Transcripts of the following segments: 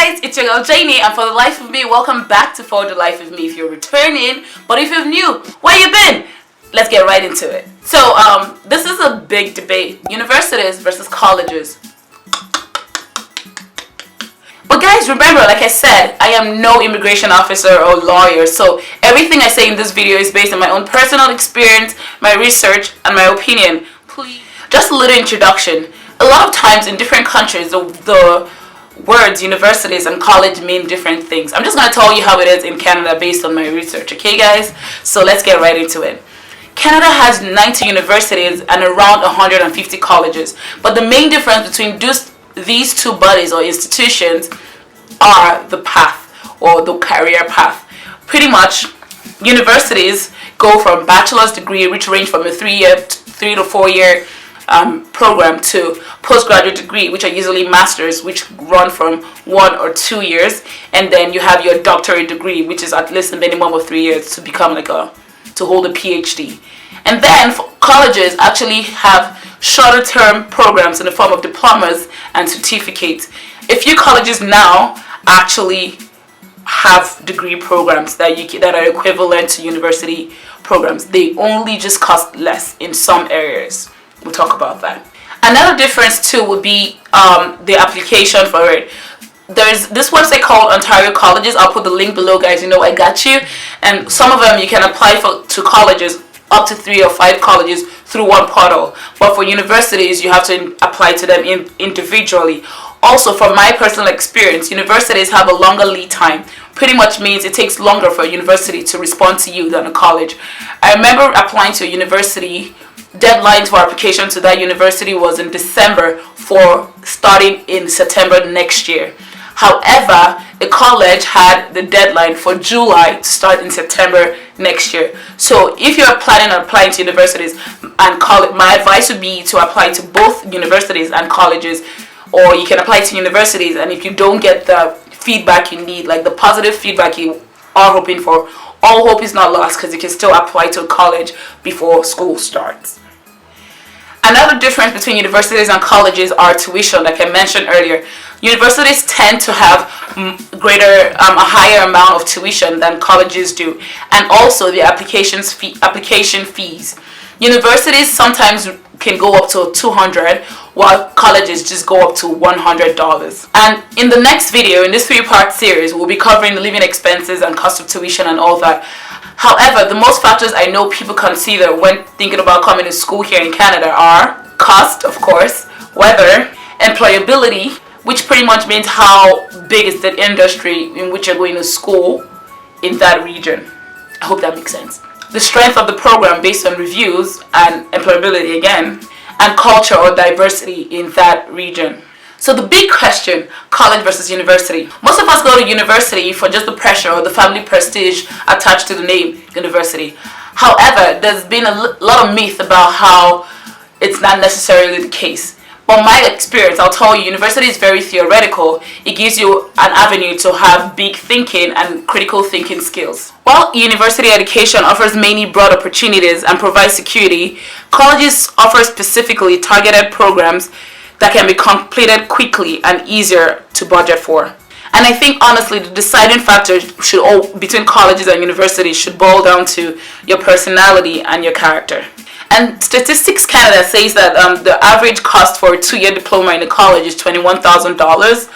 guys, it's your girl Janie, and for the life of me, welcome back to For the Life of Me if you're returning. But if you're new, where you been? Let's get right into it. So this is a big debate, universities versus colleges. But guys, remember, like I said, I am no immigration officer or lawyer, so everything I say in this video is based on my own personal experience, my research, and my opinion. Please. Just a little introduction. A lot of times in different countries, the words universities and college mean different things. I'm just going to tell you how it is in Canada based on my research, okay guys? So let's get right into it. Canada has 90 universities and around 150 colleges, but the main difference between these two bodies or institutions are the path or the career path. Pretty much, universities go from bachelor's degree, which range from a 3 to 4 year program, to postgraduate degree, which are usually masters, which run from 1 or 2 years, and then you have your doctorate degree, which is at least a minimum of 3 years to become to hold a PhD. And then colleges actually have shorter term programs in the form of diplomas and certificates. A few colleges now actually have degree programs that are equivalent to university programs. They only just cost less in some areas. We'll talk about that. Another difference too would be the application for it. There's this website called Ontario Colleges. I'll put the link below, guys. You know I got you. And some of them you can apply to colleges, up to 3 or 5 colleges through one portal. But for universities, you have to apply to them individually. Also, from my personal experience, universities have a longer lead time. Pretty much means it takes longer for a university to respond to you than a college. I remember applying to a university. Deadline for application to that university was in December for starting in September next year. However, the college had the deadline for July to start in September next year. So if you're planning on applying to universities and college, my advice would be to apply to both universities and colleges, or you can apply to universities, and if you don't get the feedback you need, like the positive feedback you are hoping for, all hope is not lost, because you can still apply to a college before school starts. Another difference between universities and colleges are tuition, like I mentioned earlier. Universities tend to have a higher amount of tuition than colleges do, and also the application fees. Universities sometimes can go up to $200, while colleges just go up to $100. And in the next video, in this 3-part series, we'll be covering the living expenses and cost of tuition and all that. However, the most factors I know people consider when thinking about coming to school here in Canada are cost, of course, weather, employability, which pretty much means how big is the industry in which you're going to school in that region. I hope that makes sense. The strength of the program based on reviews and employability again, and culture or diversity in that region. So the big question, college versus university. Most of us go to university for just the pressure or the family prestige attached to the name university. However, there's been a lot of myth about how it's not necessarily the case. But my experience, I'll tell you, university is very theoretical. It gives you an avenue to have big thinking and critical thinking skills. While university education offers many broad opportunities and provides security, colleges offer specifically targeted programs that can be completed quickly and easier to budget for. And I think honestly the deciding factor between colleges and universities should boil down to your personality and your character. And Statistics Canada says that the average cost for a 2-year diploma in a college is $21,000,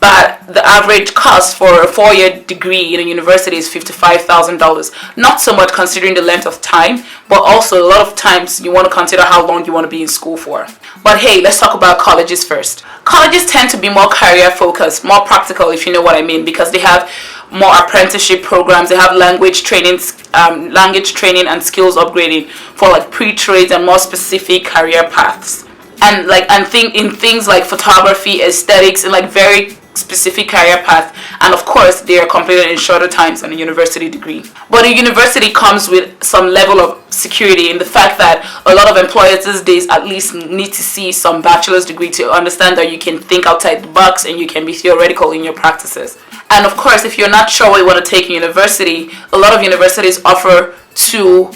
but the average cost for a 4-year degree in a university is $55,000. Not so much considering the length of time, but also a lot of times you want to consider how long you want to be in school for. But hey, let's talk about colleges first. Colleges tend to be more career focused, more practical, if you know what I mean, because they have more apprenticeship programs. They have language training and skills upgrading for like pre-trades and more specific career paths. And in things like photography, aesthetics, and like very specific career path, and of course they are completed in shorter times than a university degree. But a university comes with some level of security in the fact that a lot of employers these days at least need to see some bachelor's degree to understand that you can think outside the box and you can be theoretical in your practices. And of course, if you're not sure what you want to take in university, a lot of universities offer 2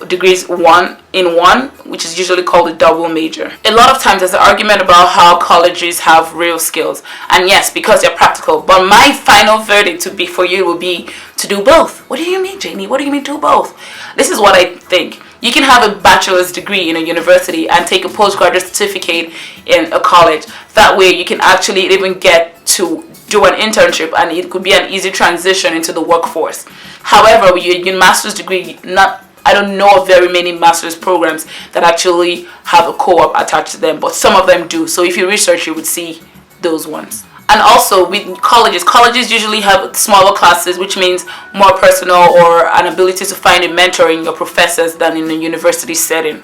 degrees one, which is usually called a double major. A lot of times there's an argument about how colleges have real skills, and yes, because they're practical, but my final verdict to be for you will be to do both. What do you mean, Janie? What do you mean do both? This is what I think. You can have a bachelor's degree in a university and take a postgraduate certificate in a college. That way you can actually even get to do an internship, and it could be an easy transition into the workforce. However, with your master's degree, I don't know of very many master's programs that actually have a co-op attached to them, but some of them do. So if you research, you would see those ones. And also with colleges usually have smaller classes, which means more personal or an ability to find a mentor in your professors than in a university setting.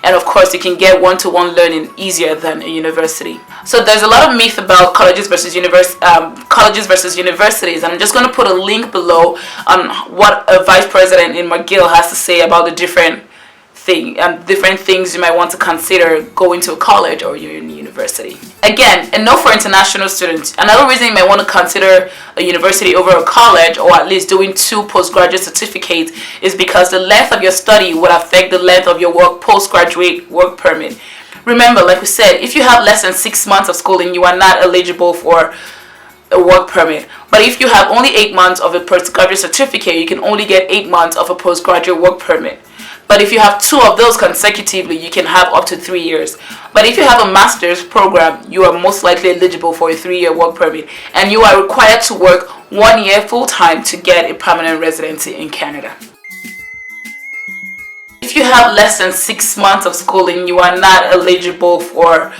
And of course, you can get one-to-one learning easier than a university. So there's a lot of myth about colleges versus universities, and I'm just going to put a link below on what a vice president in McGill has to say about the different things you might want to consider going to a college or you're in a university. Again, a note for international students. Another reason you might want to consider a university over a college, or at least doing 2 postgraduate certificates, is because the length of your study would affect the length of your postgraduate work permit. Remember, like we said, if you have less than 6 months of schooling, you are not eligible for a work permit. But if you have only 8 months of a postgraduate certificate, you can only get 8 months of a postgraduate work permit. But if you have 2 of those consecutively, you can have up to 3 years. But if you have a master's program, you are most likely eligible for a 3-year work permit, and you are required to work 1 year full-time to get a permanent residency in Canada. If you have less than 6 months of schooling, you are not eligible for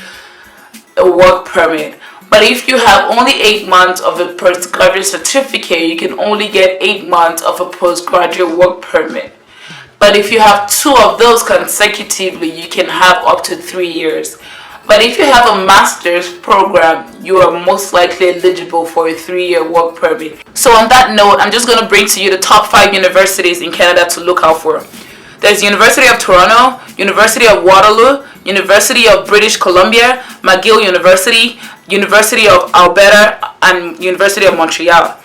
a work permit. But if you have only 8 months of a postgraduate certificate, you can only get 8 months of a postgraduate work permit. But if you have 2 of those consecutively, you can have up to 3 years. But if you have a master's program, you are most likely eligible for a 3-year work permit. So on that note, I'm just going to bring to you the top 5 universities in Canada to look out for. There's University of Toronto, University of Waterloo, University of British Columbia, McGill University, University of Alberta, and University of Montreal.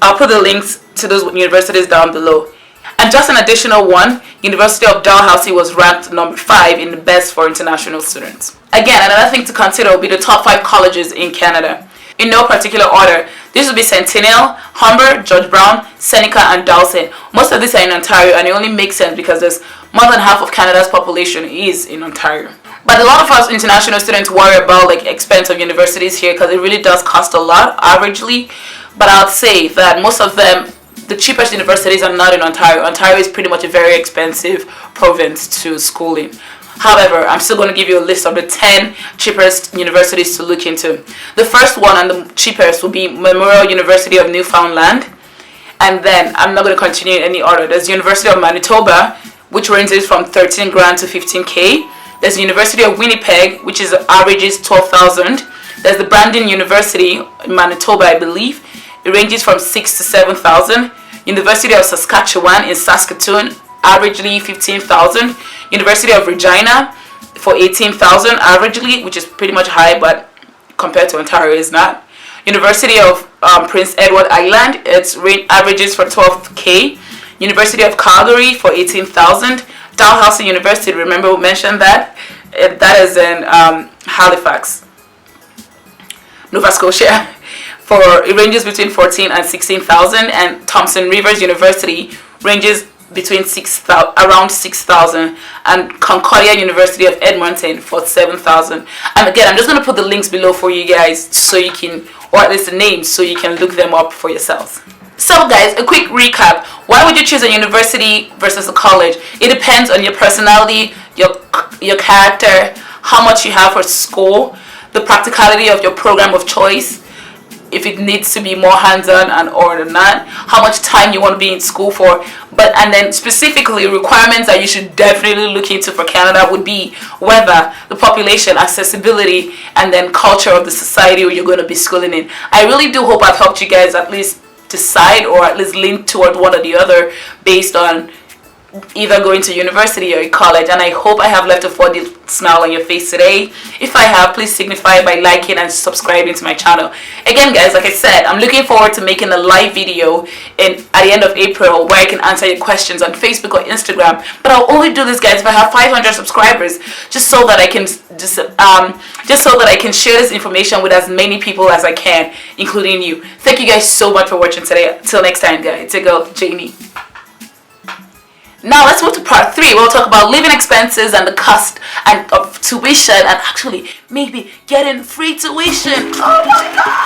I'll put the links to those universities down below. And just an additional one, University of Dalhousie was ranked number 5 in the best for international students. Again, another thing to consider will be the top 5 colleges in Canada. In no particular order, this will be Centennial, Humber, George Brown, Seneca, and Dawson. Most of these are in Ontario, and it only makes sense because there's more than half of Canada's population is in Ontario. But a lot of us international students worry about like expense of universities here because it really does cost a lot averagely. But I'd say that most of them, the cheapest universities are not in Ontario. Ontario is pretty much a very expensive province to school in. However, I'm still going to give you a list of the 10 cheapest universities to look into. The first one and the cheapest will be Memorial University of Newfoundland. And then, I'm not going to continue in any order. There's University of Manitoba, which ranges from 13 grand to 15K. There's the University of Winnipeg, which is averages 12,000. There's the Brandon University in Manitoba, I believe. It ranges from 6 to 7,000. University of Saskatchewan in Saskatoon, averagely 15,000. University of Regina for 18,000 averagely, which is pretty much high, but compared to Ontario is not. University of Prince Edward Island, its averages for 12K. University of Calgary for 18,000. Dalhousie University, remember we mentioned that? That is in Halifax, Nova Scotia. It ranges between 14 and 16,000, and Thompson Rivers University ranges between around 6,000, and Concordia University of Edmonton for 7,000. And again, I'm just going to put the links below for you guys so you can, or at least the names, so you can look them up for yourselves. So guys, a quick recap. Why would you choose a university versus a college? It depends on your personality, your character, how much you have for school, the practicality of your program of choice, if it needs to be more hands-on and or not, how much time you want to be in school for, and then specifically requirements that you should definitely look into for Canada would be weather, the population, accessibility, and then culture of the society where you're going to be schooling in. I really do hope I've helped you guys at least decide or at least lean toward one or the other based on either going to university or college, and I hope I have left a funny smile on your face today. If I have, please signify by liking and subscribing to my channel. Again guys, like I said, I'm looking forward to making a live video at the end of April where I can answer your questions on Facebook or Instagram, but I'll only do this guys if I have 500 subscribers, just so that I can share this information with as many people as I can, including you. Thank you guys so much for watching today. Till next time guys, it's your girl Jamie. Now let's move to part 3. We'll talk about living expenses and the cost of tuition, and actually maybe getting free tuition. Oh my god!